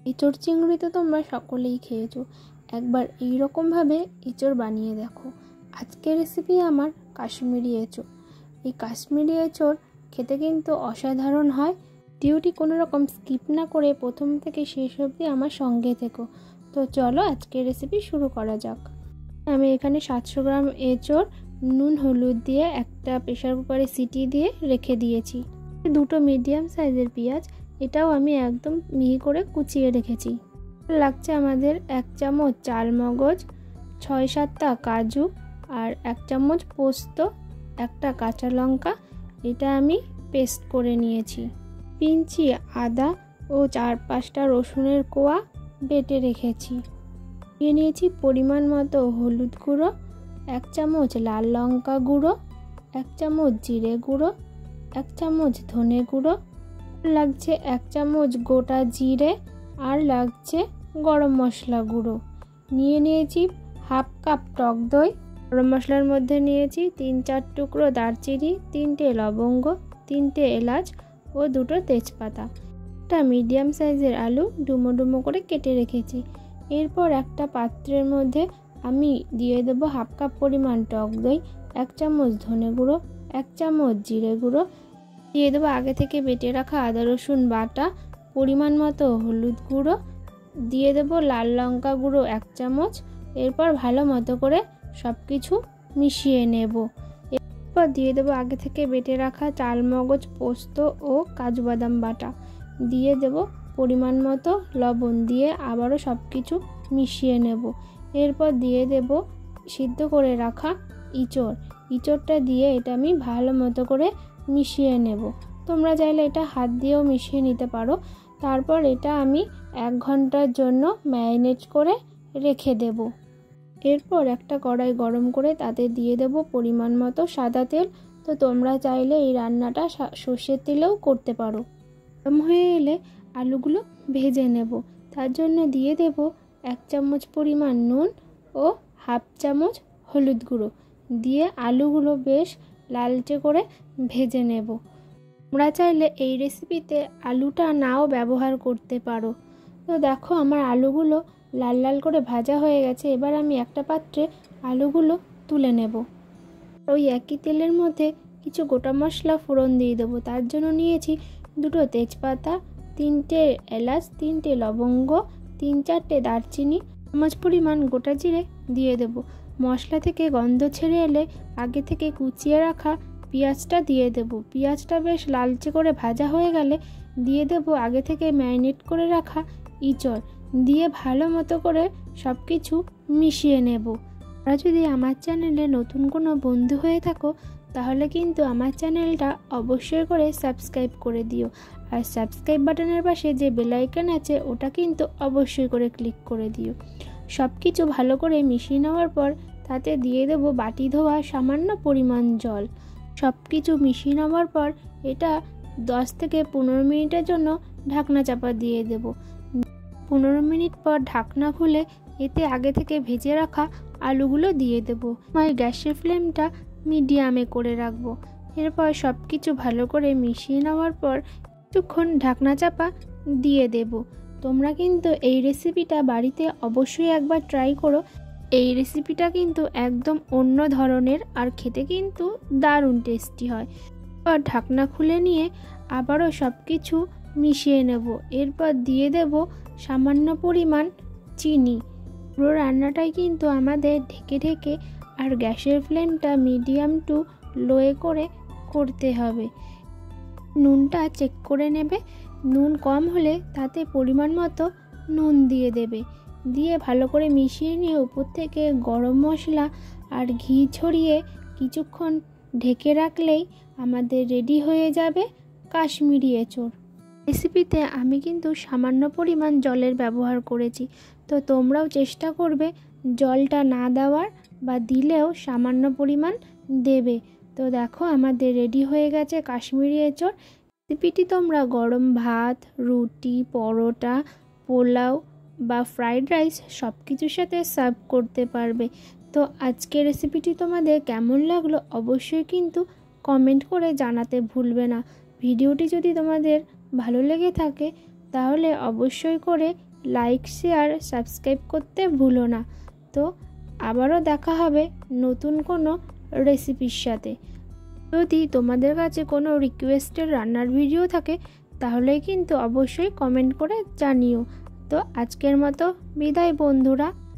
এঁচোড় চিংড়ি তো তোমরা সকলেই খেয়েছো, একবার এইরকমভাবে এঁচোড় বানিয়ে দেখো। আজকের রেসিপি আমার কাশ্মীরি এঁচোড়। এই কাশ্মীরি এঁচোড় খেতে কিন্তু অসাধারণ হয়। ভিডিওটি কোনো রকম স্কিপ না করে প্রথম থেকে শেষ অবধি আমার সঙ্গে থেকো। তো চলো আজকের রেসিপি শুরু করা যাক। আমি এখানে 700 গ্রাম এঁচোড় নুন হলুদ দিয়ে একটা প্রেসার কুকারে সিটি দিয়ে রেখে দিয়েছি। দুটো মিডিয়াম সাইজের পেঁয়াজ, এটাও আমি একদম মিহি করে কুচিয়ে রেখেছি। লাগছে আমাদের 1 চামচ চালমগজ, 6-7টা কাজু আর 1 চামচ পোস্ত, একটা কাঁচা লঙ্কা, এটা আমি পেস্ট করে নিয়েছি। পিঞ্চি আদা ও 4-5টা রসুনের কোয়া বেটে রেখেছি। নিয়েছি পরিমাণ মতো হলুদ গুঁড়ো, 1 চামচ লাল লঙ্কা গুঁড়ো, 1 চামচ জিরে গুঁড়ো, 1 চামচ ধনে গুঁড়ো, লাগছে 1 চামচ গোটা জিরে আর লাগছে গরম মশলা গুঁড়ো। নিয়েছি হাফ কাপ টক দই। গরম মশলার মধ্যে নিয়েছি 3-4 টুকরো দারচিনি, 3টে লবঙ্গ, 3টে এলাচ ও 2টো তেজপাতা। একটা মিডিয়াম সাইজের আলু ডুমো ডুমো করে কেটে রেখেছি। এরপর একটা পাত্রের মধ্যে আমি দিয়ে দেবো হাফ কাপ পরিমাণ টক দই, 1 চামচ ধনে গুঁড়ো, 1 চামচ জিরে গুঁড়ো, দিয়ে দেবো আগে থেকে বেটে রাখা আদা রসুন বাটা, পরিমাণ মতো হলুদ গুঁড়ো, দিয়ে দেবো লাল লঙ্কা গুঁড়ো 1 চামচ। এরপর ভালো মতো করে সব কিছু মিশিয়ে নেব। এরপর দিয়ে দেবো আগে থেকে বেটে রাখা চালমগজ, পোস্ত ও কাজু বাদাম বাটা, দিয়ে দেব পরিমাণ মতো লবণ, দিয়ে আবারও সব কিছু মিশিয়ে নেব। এরপর দিয়ে দেব সিদ্ধ করে রাখা ইঁচড়টা দিয়ে এটা আমি ভালো মতো করে মিশিয়ে নেব। তোমরা চাইলে এটা হাত দিয়েও মিশিয়ে নিতে পারো। তারপর এটা আমি 1 ঘন্টার জন্য ম্যারিনেট করে রেখে দেব। এরপর একটা কড়াই গরম করে তাতে দিয়ে দেব পরিমাণ মতো সাদা তেল। তো তোমরা চাইলে এই রান্নাটা সর্ষের তেলেও করতে পারো। গরম হয়ে এলে আলুগুলো ভেজে নেব। তার জন্য দিয়ে দেব 1 চামচ পরিমাণ নুন ও হাফ চামচ হলুদ গুঁড়ো, দিয়ে আলুগুলো বেশ লালচে করে ভেজে নেব। তোমরা চাইলে এই রেসিপিতে আলুটা নাও ব্যবহার করতে পারো। তো দেখো আমার আলুগুলো লাল লাল করে ভাজা হয়ে গেছে। এবার আমি একটা পাত্রে আলুগুলো তুলে নেব। ওই একই তেলের মধ্যে কিছু গোটা মশলা ফোড়ন দিয়ে দেবো। তার জন্য নিয়েছি 2টো তেজপাতা, 3টে এলাচ, 3টে লবঙ্গ, 3-4টে দারচিনি, চামচ পরিমাণ গোটা জিরে দিয়ে দেব। মশলা থেকে গন্ধ ছেড়ে এলে আগে থেকে কুচিয়ে রাখা পেঁয়াজটা দিয়ে দেব। পেঁয়াজটা বেশ লালচে করে ভাজা হয়ে গেলে দিয়ে দেব আগে থেকে ম্যারিনেট করে রাখা ইঁচড়, দিয়ে ভালো মতো করে সব কিছু মিশিয়ে নেব। তোমরা যদি আমার চ্যানেলে নতুন কোনো বন্ধু হয়ে থাকো তাহলে কিন্তু আমার চ্যানেলটা অবশ্যই করে সাবস্ক্রাইব করে দিও। আর সাবস্ক্রাইব বাটনের পাশে যে বেল আইকন আছে ওটা কিন্তু অবশ্যই করে ক্লিক করে দিও। সব কিছু ভালো করে মিশিয়ে নেওয়ার পর তাতে দিয়ে দেব বাটি ধোয়া সামান্য পরিমাণ জল। সব কিছু মিশিয়ে নেওয়ার পর এটা 10 থেকে 15 মিনিটের জন্য ঢাকনা চাপা দিয়ে দেব। 15 মিনিট পর ঢাকনা খুলে এতে আগে থেকে ভেজে রাখা আলুগুলো দিয়ে দেব। আমি গ্যাসের ফ্লেমটা মিডিয়ামে করে রাখবো। এরপর সব কিছু ভালো করে মিশিয়ে নেওয়ার পর কিছুক্ষণ ঢাকনা চাপা দিয়ে দেব। তোমরা কিন্তু এই রেসিপিটা বাড়িতে অবশ্যই একবার ট্রাই করো। এই রেসিপিটা কিন্তু একদম অন্য ধরনের আর খেতে কিন্তু দারুণ টেস্টি হয়। এরপর ঢাকনা খুলে নিয়ে আবারও সব কিছু মিশিয়ে নেব। এরপর দিয়ে দেব সামান্য পরিমাণ চিনি। পুরো রান্নাটাই কিন্তু আমাদের ঢেকে ঢেকে আর গ্যাসের ফ্লেমটা মিডিয়াম টু লোয়ে করে করতে হবে। নুনটা চেক করে নেবে, নুন কম হলে তাতে পরিমাণ মতো নুন দিয়ে দেবে। দিয়ে ভালো করে মিশিয়ে নিয়ে উপর থেকে গরম মশলা আর ঘি ছড়িয়ে কিছুক্ষণ ঢেকে রাখলেই আমাদের রেডি হয়ে যাবে কাশ্মীরি এঁচোড়। রেসিপিতে আমি কিন্তু সামান্য পরিমাণ জলের ব্যবহার করেছি। তো তোমরাও চেষ্টা করবে জলটা না দেওয়ার, বা দিলেও সামান্য পরিমাণ দেবে। তো দেখো আমাদের রেডি হয়ে গেছে কাশ্মীরি এঁচোড়। রেসিপিটি তোমরা গরম ভাত, রুটি, পরোটা, পোলাও বা ফ্রাইড রাইস সব কিছুর সাথে সার্ভ করতে পারবে। তো আজকের রেসিপিটি তোমাদের কেমন লাগলো অবশ্যই কিন্তু কমেন্ট করে জানাতে ভুলবে না। ভিডিওটি যদি তোমাদের ভালো লেগে থাকে তাহলে অবশ্যই করে লাইক, শেয়ার, সাবস্ক্রাইব করতে ভুলো না। তো আবারও দেখা হবে নতুন কোনো রেসিপির সাথে। যদি তোমাদের কাছে কোনো রিকোয়েস্টের রান্নার ভিডিও থাকে তাহলে কিন্তু অবশ্যই কমেন্ট করে জানিও। তো আজকের মতো বিদায় বন্ধুরা।